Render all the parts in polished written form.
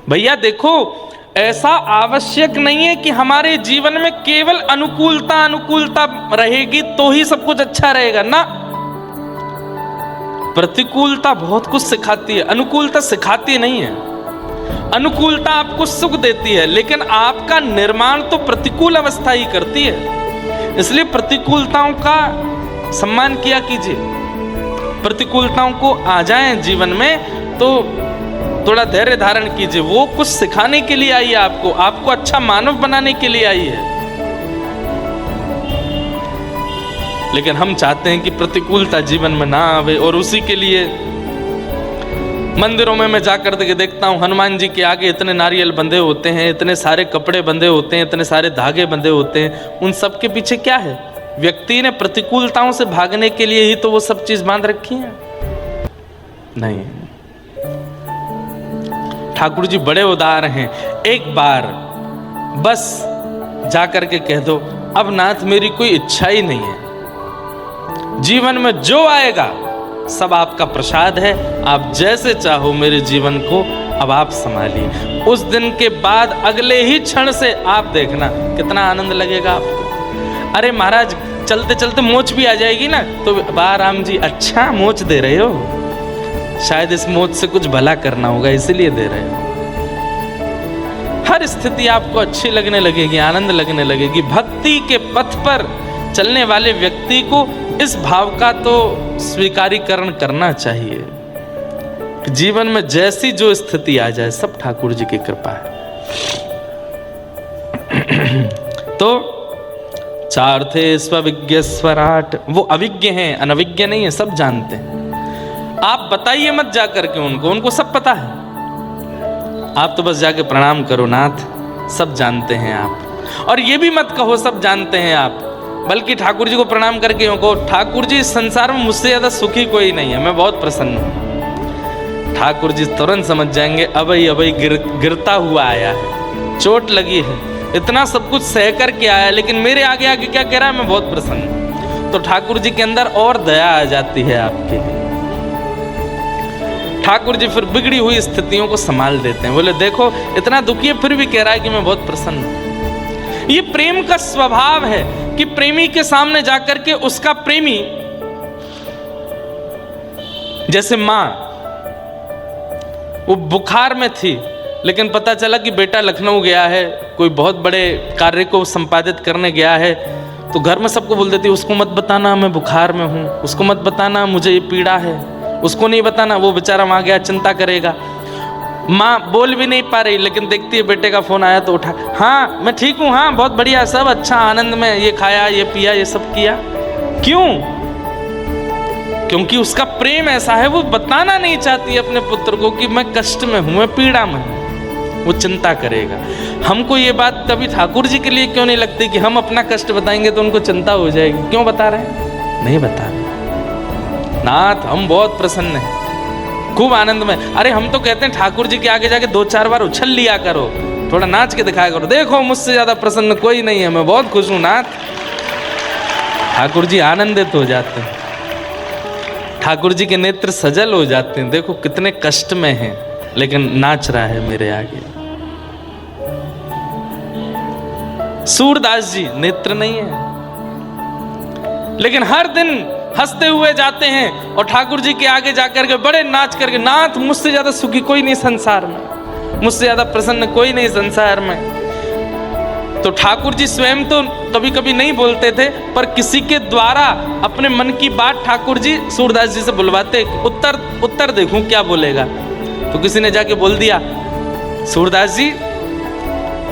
भैया देखो, ऐसा आवश्यक नहीं है कि हमारे जीवन में केवल अनुकूलता रहेगी तो ही सब कुछ अच्छा रहेगा ना। प्रतिकूलता बहुत कुछ सिखाती है, अनुकूलता सिखाती नहीं है। अनुकूलता आपको सुख देती है, लेकिन आपका निर्माण तो प्रतिकूल अवस्था ही करती है। इसलिए प्रतिकूलताओं का सम्मान किया कीजिए। प्रतिकूलताओं को आ जाएं जीवन में तो थोड़ा धैर्य धारण कीजिए। वो कुछ सिखाने के लिए आई है, आपको अच्छा मानव बनाने के लिए आई है। लेकिन हम चाहते हैं कि प्रतिकूलता जीवन में ना आवे, और उसी के लिए मंदिरों में मैं जाकर के देखता हूँ, हनुमान जी के आगे इतने नारियल बंधे होते हैं, इतने सारे कपड़े बंधे होते हैं, इतने सारे धागे बंधे होते हैं। उन सब के पीछे क्या है? व्यक्ति ने प्रतिकूलताओं से भागने के लिए ही तो वो सब चीज बांध रखी है। नहीं, ठाकुर जी बड़े उदार हैं। एक बार बस जाकर के कह दो, अब नाथ मेरी कोई इच्छा ही नहीं है, जीवन में जो आएगा सब आपका प्रसाद है, आप जैसे चाहो मेरे जीवन को अब आप संभालिए। उस दिन के बाद अगले ही क्षण से आप देखना कितना आनंद लगेगा आपको। अरे महाराज चलते चलते मोच भी आ जाएगी ना, तो वाह राम जी अच्छा मोच दे रहे हो, शायद इस मोच से कुछ भला करना होगा इसलिए दे रहे हो। हर स्थिति आपको अच्छी लगने लगेगी, आनंद लगने लगेगी। भक्ति के पथ पर चलने वाले व्यक्ति को इस भाव का तो स्वीकारीकरण करना चाहिए कि जीवन में जैसी जो स्थिति आ जाए सब ठाकुर जी की कृपा है। तो चार थे स्वविज्ञ स्वराट, वो अविज्ञ हैं, अनविज्ञ नहीं है, सब जानते हैं। आप बताइए मत जाकर के उनको सब पता है। आप तो बस जाके प्रणाम करो, नाथ सब जानते हैं आप। और ये भी मत कहो सब जानते हैं आप, बल्कि ठाकुर जी को प्रणाम करके कहो, ठाकुर जी इस संसार में मुझसे ज्यादा सुखी कोई नहीं है, मैं बहुत प्रसन्न हूँ। ठाकुर जी तुरंत समझ जाएंगे अबई गिरता हुआ आया है, चोट लगी है, इतना सब कुछ सह कर के आया, लेकिन मेरे आगे आगे क्या कह रहा है, मैं बहुत प्रसन्न हूँ। तो ठाकुर जी के अंदर और दया आ जाती है आपके लिए। ठाकुर जी फिर बिगड़ी हुई स्थितियों को संभाल देते हैं। बोले देखो इतना दुखी है फिर भी कह रहा है कि मैं बहुत प्रसन्न हूं। ये प्रेम का स्वभाव है कि प्रेमी के सामने जाकर के उसका प्रेमी, जैसे मां वो बुखार में थी, लेकिन पता चला कि बेटा लखनऊ गया है, कोई बहुत बड़े कार्य को संपादित करने गया है, तो घर में सबको बोल देती उसको मत बताना मैं बुखार में हूं, उसको मत बताना मुझे ये पीड़ा है, उसको नहीं बताना, वो बेचारा वहां गया चिंता करेगा। माँ बोल भी नहीं पा रही, लेकिन देखती है बेटे का फोन आया तो उठा, हाँ मैं ठीक हूँ, हाँ बहुत बढ़िया, सब अच्छा आनंद में, ये खाया ये पिया ये सब किया। क्यों? क्योंकि उसका प्रेम ऐसा है, वो बताना नहीं चाहती अपने पुत्र को कि मैं कष्ट में हूं, मैं पीड़ा में हूं, वो चिंता करेगा। हमको ये बात कभी ठाकुर जी के लिए क्यों नहीं लगती कि हम अपना कष्ट बताएंगे तो उनको चिंता हो जाएगी? क्यों बता रहे हैं? नहीं बता रहे। नाथ हम बहुत प्रसन्न हैं, खूब आनंद में। अरे हम तो कहते हैं ठाकुर जी के आगे जाके 2-4 बार उछल लिया करो, थोड़ा नाच के दिखाया करो, देखो मुझसे ज्यादा प्रसन्न कोई नहीं है, मैं बहुत खुश हूं नाथ। ठाकुर जी आनंदित हो जाते हैं, ठाकुर जी के नेत्र सजल हो जाते हैं, देखो कितने कष्ट में हैं लेकिन नाच रहा है मेरे आगे। सूरदास जी नेत्र नहीं है, लेकिन हर दिन हंसते हुए जाते हैं और ठाकुर जी के आगे जाकर के बड़े नाच करके, नाथ मुझसे ज्यादा सुखी कोई नहीं संसार में, मुझसे ज्यादा प्रसन्न कोई नहीं संसार में। तो ठाकुर जी स्वयं तो कभी कभी नहीं बोलते थे, पर किसी के द्वारा अपने मन की बात ठाकुर जी सूरदास जी से बुलवाते, उत्तर देखूं क्या बोलेगा। तो किसी ने जाके बोल दिया, सूरदास जी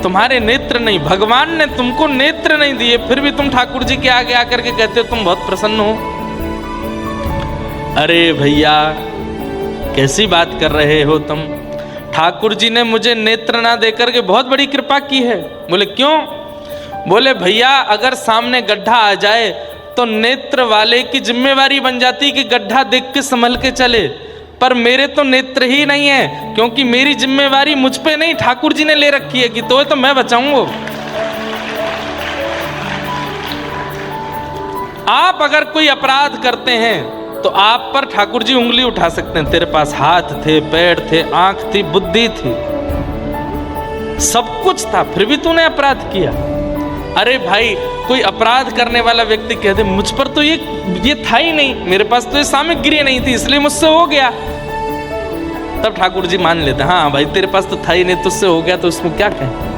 तुम्हारे नेत्र नहीं, भगवान ने तुमको नेत्र नहीं दिए, फिर भी तुम ठाकुर जी के आगे आकर के कहते हो तुम बहुत प्रसन्न हो। अरे भैया कैसी बात कर रहे हो तुम, ठाकुर जी ने मुझे नेत्र ना देकर के बहुत बड़ी कृपा की है। बोले क्यों? बोले भैया अगर सामने गड्ढा आ जाए तो नेत्र वाले की जिम्मेवारी बन जाती कि गड्ढा देख के संभल के चले, पर मेरे तो नेत्र ही नहीं है, क्योंकि मेरी जिम्मेवारी मुझ पे नहीं ठाकुर जी ने ले रखी है कि तो मैं बचाऊंगा। आप अगर कोई अपराध करते हैं तो आप पर ठाकुर जी उंगली उठा सकते हैं, तेरे पास हाथ थे, पैर थे, आंख थी, बुद्धि थी, सब कुछ था, फिर भी तूने अपराध किया। अरे भाई, कोई अपराध करने वाला व्यक्ति कह दे मुझ पर तो ये था ही नहीं, मेरे पास तो ये सामग्री नहीं थी इसलिए मुझसे हो गया, तब ठाकुर जी मान लेते, हाँ भाई तेरे पास तो था ही नहीं, तुझसे हो गया, तो उसमें क्या कहें।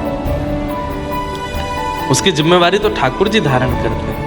उसकी जिम्मेवारी तो ठाकुर जी धारण करते हैं।